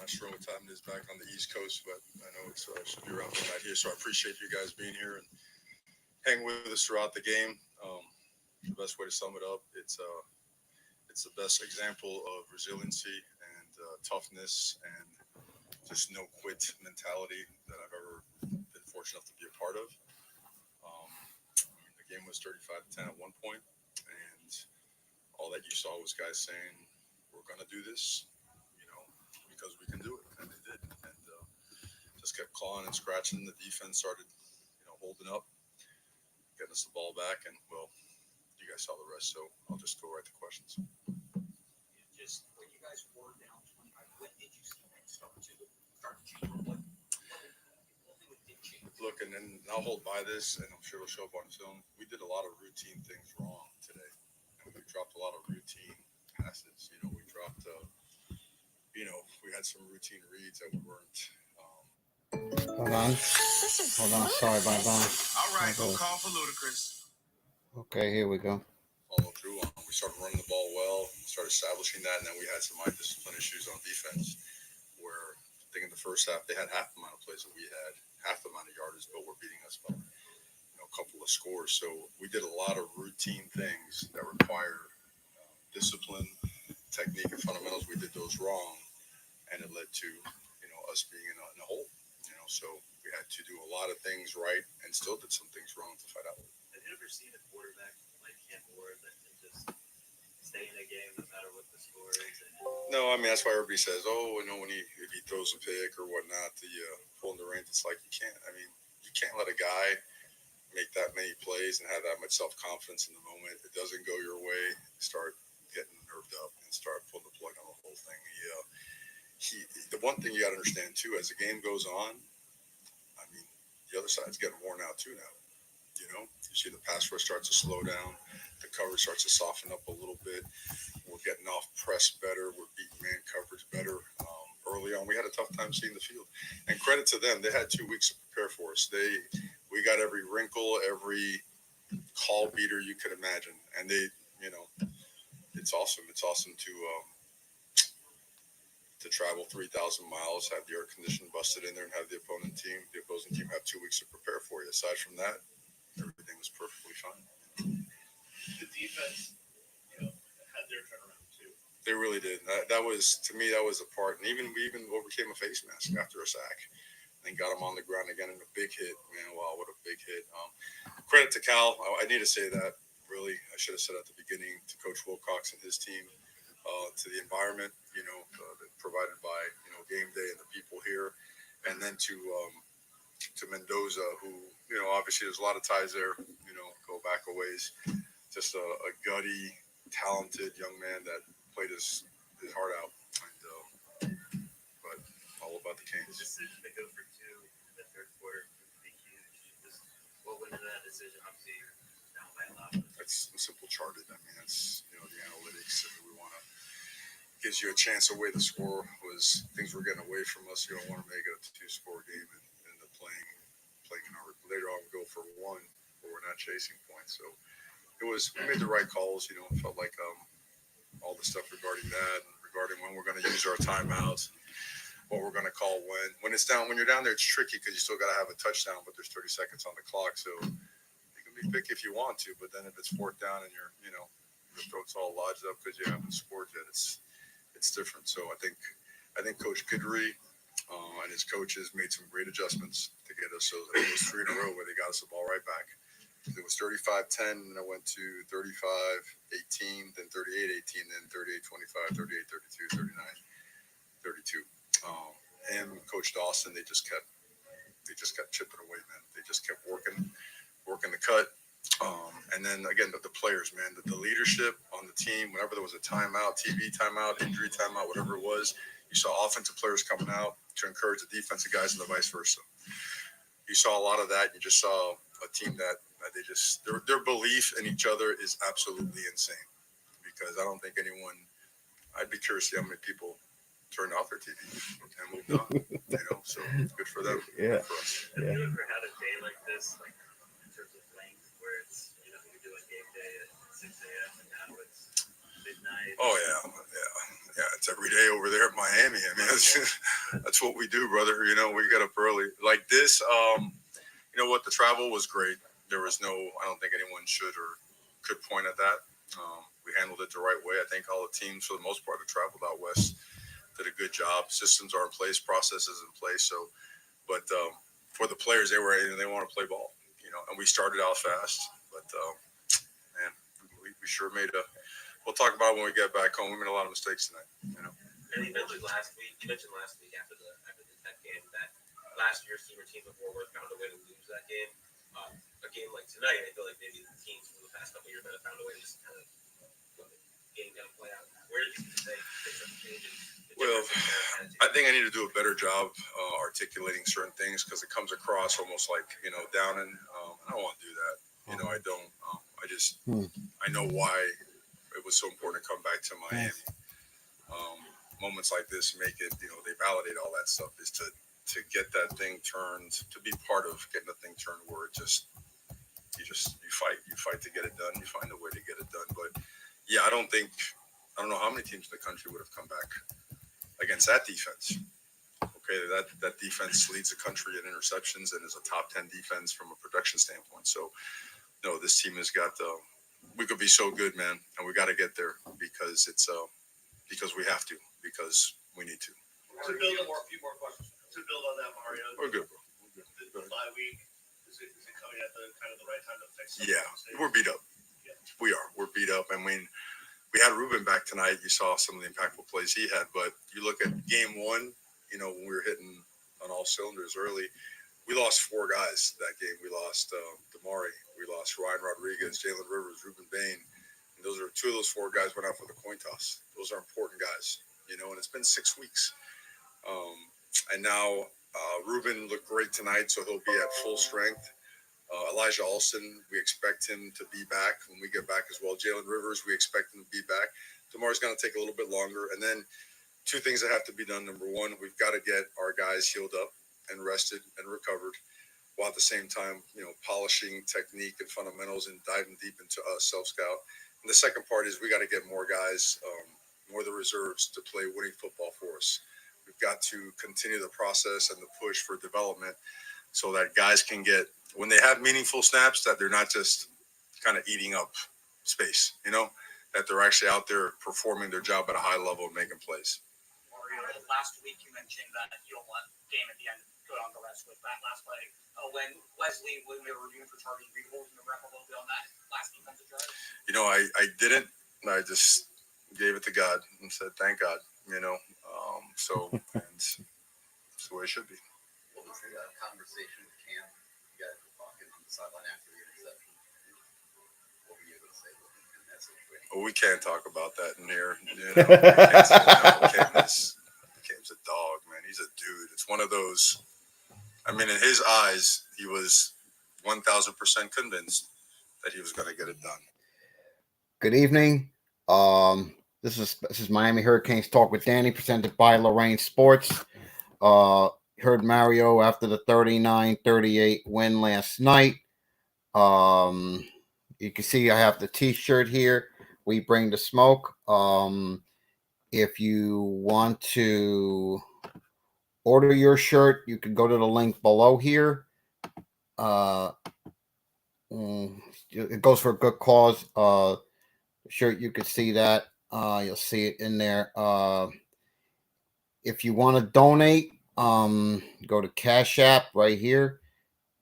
not sure what time it is back on the East Coast, but I know it's should be around midnight here. So I appreciate you guys being here and hanging with us throughout the game. The best way to sum it up, it's the best example of resiliency and toughness and just no quit mentality that I've ever been fortunate enough to be a part of. The game was 35-10 at one point, and all that you saw was guys saying, "We're going to do this, because we can do it," and they did, and just kept clawing and scratching. The defense started, holding up, getting us the ball back, and well, you guys saw the rest. So I'll just go right to questions. Just when you guys were down 25, when did you see that start to change? What did change? Look, and then I'll hold by this, and I'm sure it'll show up on film. We did a lot of routine things wrong today, and we dropped a lot of routine passes. We dropped. We had some routine reads that we weren't. Hold on. Sorry about that. All right, go call for Ludacris. Okay, here we go. Follow through on. We started running the ball well, started establishing that, and then we had some discipline issues on defense where I think in the first half they had half the amount of plays that we had, half the amount of yardage, but were beating us by a couple of scores. So we did a lot of routine things that require discipline, technique, and fundamentals. We did those wrong, and it led to us being in a hole. So we had to do a lot of things right and still did some things wrong to fight out. Have you ever seen a quarterback like Cam Ward that can just stay in a game no matter what the score is? No, I mean, that's why everybody says, if he throws a pick or whatnot, pulling the reins, it's like you can't let a guy make that many plays and have that much self-confidence in the moment. It doesn't go your way, start getting nerved up and start pulling the plug on the whole thing. The one thing you got to understand, too, as the game goes on, the other side's getting worn out too now. You see the pass rush starts to slow down. The coverage starts to soften up a little bit. We're getting off press better. We're beating man coverage better. Early on, we had a tough time seeing the field. And credit to them. They had 2 weeks to prepare for us. We got every wrinkle, every call beater you could imagine. And it's awesome. It's awesome to travel 3,000 miles, have the air conditioning busted in there, and have the opposing team have 2 weeks to prepare for you. Aside from that, everything was perfectly fine. The defense, had their turnaround too. They really did. That was, to me, that was a part. And we even overcame a face mask after a sack, and got him on the ground again in a big hit. Man, wow, what a big hit! Credit to Cal. I need to say that. Really, I should have said at the beginning to Coach Wilcox and his team. To the environment, provided by game day and the people here, and then to Mendoza, who obviously there's a lot of ties there. Go back a ways. Just a gutty, talented young man that played his heart out, but all about the Canes. The decision to go for 2 in the third quarter would be huge. Just what went into that decision? Obviously, you're down by a lot. That's simple charted. That's the analytics. We want to. Gives you a chance. The way the score was, things were getting away from us. You don't want to make it a 2-score game and end up playing in our later on go for 1, but we're not chasing points. So we made the right calls. Felt like all the stuff regarding that and regarding when we're going to use our timeouts, and what we're going to call when it's down. When you're down there, it's tricky because you still got to have a touchdown, but there's 30 seconds on the clock. So you can be picky if you want to, but then if it's 4th down and your throat's all lodged up because you haven't scored yet, it's different. So I think Coach Guidry and his coaches made some great adjustments to get us. So it was 3 in a row where they got us the ball right back. It was 35-10, and I went to 35-18, then 38-18, then 38-25, 38-32, 39-32. And Coach Dawson, they just kept chipping away, man. They just kept working the cut. And then again, the players, man, the leadership on the team. Whenever there was a timeout, TV timeout, injury timeout, whatever it was, you saw offensive players coming out to encourage the defensive guys and the vice versa. You saw a lot of that. You just saw a team that their belief in each other is absolutely insane. Because I don't think anyone. I'd be curious to see how many people turned off their TV and moved on. So good for them. Yeah. Good for us. Have you ever had a day like this, like in terms of length, where it's you're doing game day at 6 a.m. and now it's midnight? Oh yeah. It's every day over there at Miami. That's what we do, brother. We got up early like this. You know what? The travel was great. There was no, I don't think anyone should or could point at that. We handled it the right way. I think all the teams, for the most part, that traveled out west did a good job. Systems are in place, processes in place. So, but for the players, they want to play ball. And we started out fast, but man, we sure made a. We'll talk about it when we get back home. We made a lot of mistakes tonight. And you mentioned last week. After the Tech game that last year's senior team before Worth found a way to lose that game. A game like tonight, I feel like maybe the teams from the past couple of years might have found a way to just kind of let the game kind of play out. Where did you think things have changed? Well, I think I need to do a better job articulating certain things because it comes across almost like down and I don't want to do that. I don't. I know why it was so important to come back to Miami. Moments like this make it. They validate all that stuff. Is to get that thing turned, to be part of getting the thing turned where you fight to get it done. You find a way to get it done. But yeah, I don't know how many teams in the country would have come back against that defense. Okay, that defense leads the country in interceptions and is a top 10 defense from a production standpoint. So, no, this team has got. We could be so good, man, and we got to get there because it's because we have to, because we need to. To build a few more questions. To build on that, Mario. We're good, bro. The bye week, is it coming at the kind of the right time to fix it? Yeah, we're beat up. Yeah. We are. We're beat up. I mean, we had Ruben back tonight. You saw some of the impactful plays he had, but you look at game one, when we were hitting on all cylinders early, we lost 4 guys that game. We lost Damari. We lost Ryan Rodriguez, Jalen Rivers, Ruben Bain. And 2 of those 4 guys went out for the coin toss. Those are important guys, and it's been 6 weeks. And now Ruben looked great tonight, so he'll be at full strength. Elijah Alston, we expect him to be back when we get back as well. Jalen Rivers, we expect him to be back. Tomorrow's going to take a little bit longer. And then 2 things that have to be done. Number one, we've got to get our guys healed up and rested and recovered, while at the same time, polishing technique and fundamentals and diving deep into self-scout. And the second part is we got to get more guys, more of the reserves to play winning football for us. We've got to continue the process and the push for development so that guys can get, when they have meaningful snaps, that they're not just kind of eating up space, that they're actually out there performing their job at a high level and making plays. Mario, last week you mentioned that you don't want game at the end to go on the rest with that last play. When they were reviewing for charging, were you holding the ref a little bit on that last defensive drive? I didn't. I just gave it to God and said, thank God, so and it's the way it should be. What was the conversation with Cam? You guys were talking on the sideline after the interception. What were you able to say in that situation? Well, we can't talk about that in here. Cam's a dog, man. He's a dude. It's one of those. I mean, in his eyes, he was 1,000% convinced that he was going to get it done. Good evening. This is Miami Hurricanes Talk with Danny, presented by Lorraine Sports. Heard Mario after the 39-38 win last night. You can see I have the T-shirt here. We bring the smoke. If you want to order your shirt, you can go to the link below here. It goes for a good cause. Shirt, you can see that. You'll see it in there. If you want to donate, go to Cash App right here.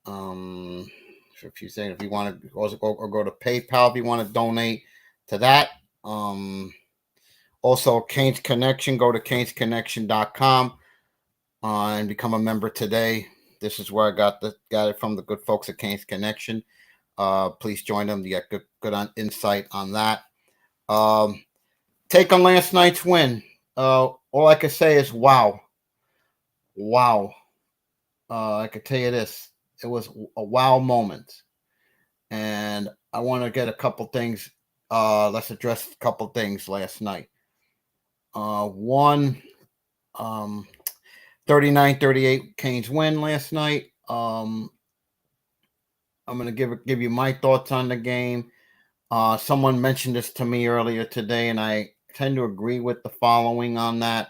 If you want to also go to PayPal if you want to donate to that. Also, Canes Connection, go to canesconnection.com and become a member today. This is where I got it from, the good folks at Canes Connection. Please join them to get good insight on that. Take on last night's win. All I can say is wow. I can tell you this. It was a wow moment. And I want to get a couple things. Let's address a couple things last night. One, 39-38 Canes win last night. I'm going to give you my thoughts on the game. Someone mentioned this to me earlier today, and I tend to agree with the following on that.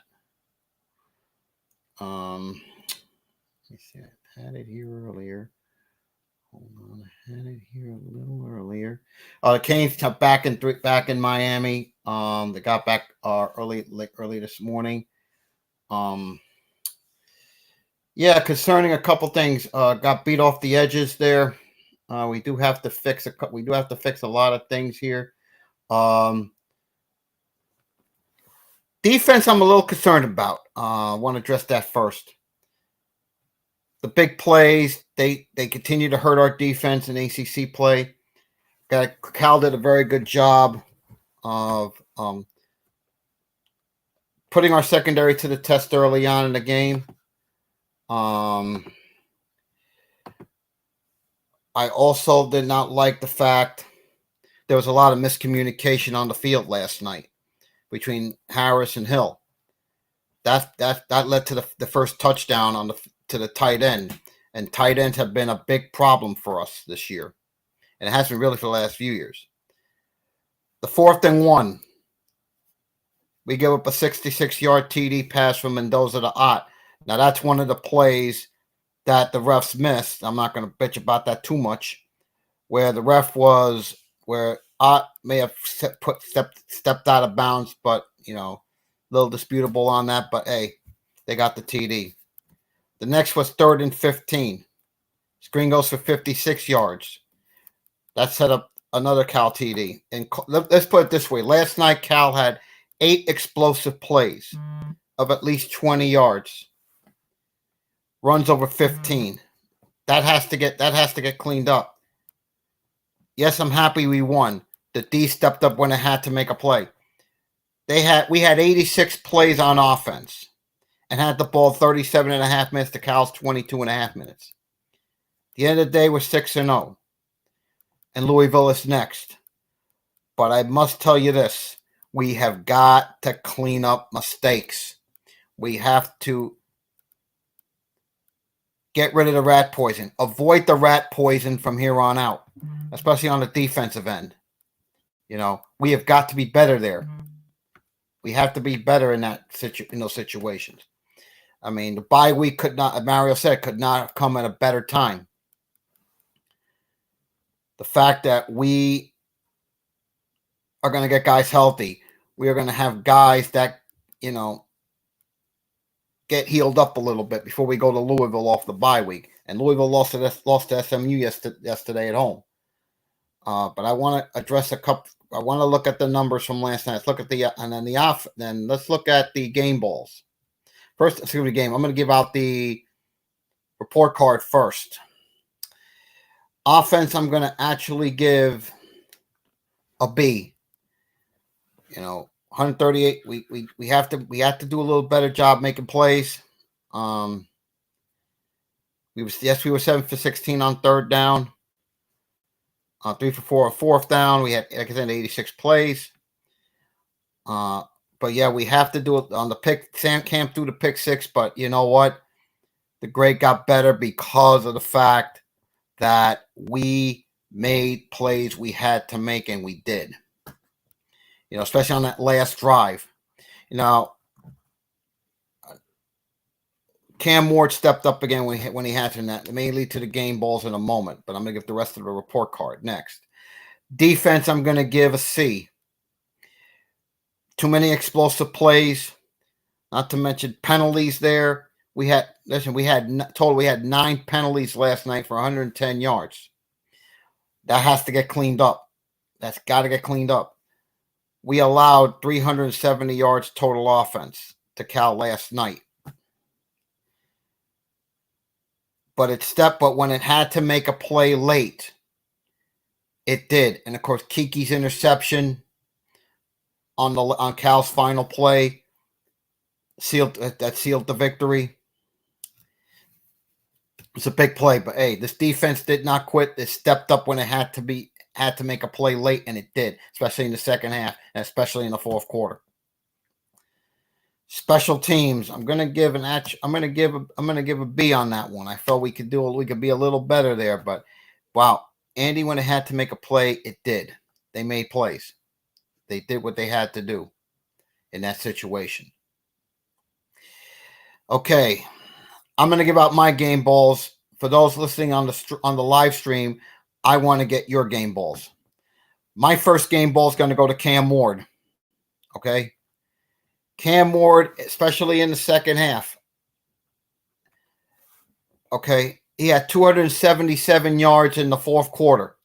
Let me see. I had it here earlier. Hold on, I had it here a little earlier. Canes back in Miami. They got back early this morning. Yeah, concerning a couple things. Got beat off the edges there. We do have to fix a lot of things here. Defense, I'm a little concerned about. I want to address that first. The big plays, they continue to hurt our defense in ACC play. Cal did a very good job of putting our secondary to the test early on in the game. I also did not like the fact there was a lot of miscommunication on the field last night between Harris and Hill. That led to the first touchdown to the tight end, and tight ends have been a big problem for us this year, and it has been really for the last few years. The 4th and 1, we give up a 66-yard TD pass from Mendoza to Ott. Now that's one of the plays that the refs missed. I'm not going to bitch about that too much. Where Ott may have stepped out of bounds, but a little disputable on that. But hey, they got the TD. The next was 3rd and 15. Screen goes for 56 yards. That set up another Cal TD. And let's put it this way: last night Cal had 8 explosive plays of at least 20 yards. Runs over 15. That has to get cleaned up. Yes, I'm happy we won. The D stepped up when it had to make a play. We had 86 plays on offense and had the ball 37.5 minutes to Cal's 22.5 minutes. At the end of the day, we're 6-0. And Louisville is next. But I must tell you this. We have got to clean up mistakes. We have to get rid of the rat poison. Avoid the rat poison from here on out, especially on the defensive end. We have got to be better there. We have to be better in those situations. I mean, the bye week could not, Mario said, could not have come at a better time. The fact that we are going to get guys healthy, we are going to have guys that, get healed up a little bit before we go to Louisville off the bye week. And Louisville lost to SMU yesterday at home. But I want to address a couple. I want to look at the numbers from last night. Let's look at then let's look at the game balls. First, excuse me, game. I'm going to give out the report card first. Offense, I'm going to actually give a B. 138. We have to do a little better job making plays. We were 7 for 16 on 3rd down. 3 for 4 on 4th down. We had, like I said, 86 plays. But yeah, we have to do it on the pick. Sam Camp threw the pick 6, but you know what? The grade got better because of the fact that we made plays we had to make, and we did. Especially on that last drive. Cam Ward stepped up again when he had to. That may lead to the game balls in a moment, but I'm going to give the rest of the report card next. Defense, I'm going to give a C. Too many explosive plays, not to mention penalties there. We had 9 penalties last night for 110 yards. That has to get cleaned up. That's got to get cleaned up. We allowed 370 yards total offense to Cal last night. But when it had to make a play late, it did. And of course, Kiki's interception on Cal's final play sealed the victory. It's a big play, but hey, this defense did not quit. They stepped up when it had to make a play late, and it did, especially in the second half, and especially in the 4th quarter. Special teams, I'm gonna give a B on that one. I felt we could be a little better there, but wow, Andy, when it had to make a play, it did. They made plays. They did what they had to do in that situation. Okay, I'm going to give out my game balls. For those listening on the live stream, I want to get your game balls. My first game ball is going to go to Cam Ward. Okay, Cam Ward, especially in the second half. Okay, he had 277 yards in the fourth quarter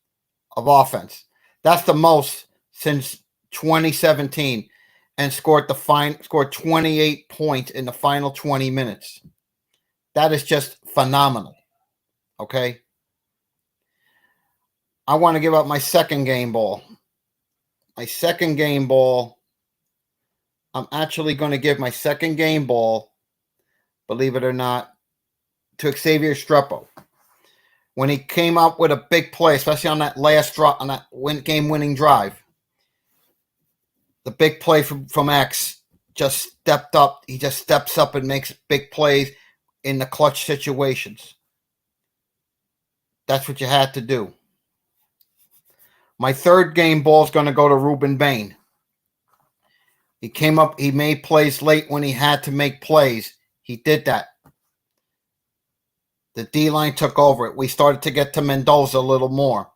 of offense. That's the most since 2017, and scored 28 points in the final 20 minutes. That is just phenomenal. Okay. I want to give up my second game ball. My second game ball. I'm actually going to give my second game ball, believe it or not, to Xavier Strepo. When he came up with a big play, especially on that last drop, on that game-winning drive. The big play from X just stepped up. He just steps up and makes big plays in the clutch situations. That's what you had to do. My third game ball is going to go to Ruben Bain. He came up. He made plays late when he had to make plays. He did that. The D-line took over it. We started to get to Mendoza a little more.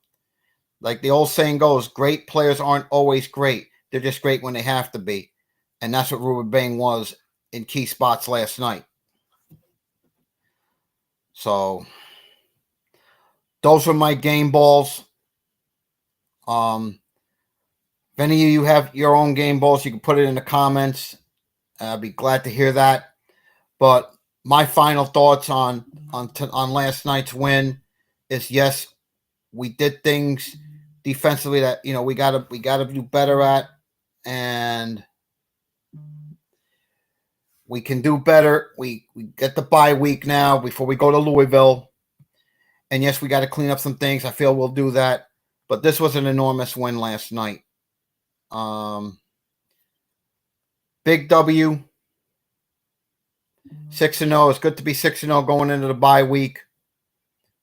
Like the old saying goes, great players aren't always great. They're just great when they have to be. And that's what Ruben Bain was in key spots last night. So those are my game balls. If any of you have your own game balls, you can put it in the comments. I'd be glad to hear that. But my final thoughts on last night's win is, yes, we did things defensively that we gotta do better at, and we can do better. We get the bye week now before we go to Louisville, and yes, we got to clean up some things. I feel we'll do that, but this was an enormous win last night. Big W. 6-0. It's good to be 6-0 going into the bye week.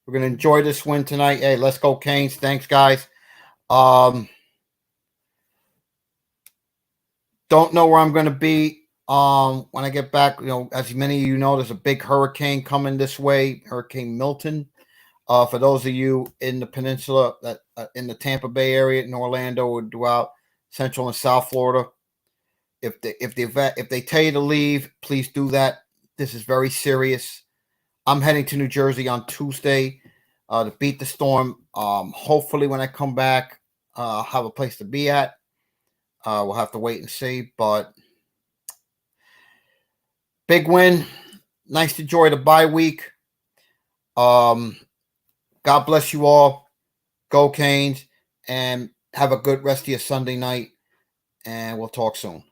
We're going to enjoy this win tonight. Hey, let's go Canes. Thanks, guys. Don't know where I'm going to be when I get back. As many of you know, there's a big hurricane coming this way, Hurricane Milton. For those of you in the peninsula, that in the Tampa Bay area, in Orlando, or throughout Central and South Florida, if they tell you to leave, please do that. This is very serious. I'm heading to New Jersey on Tuesday to beat the storm. Hopefully, when I come back, I'll have a place to be at. We'll have to wait and see. But big win. Nice to enjoy the bye week. God bless you all. Go Canes. And have a good rest of your Sunday night. And we'll talk soon.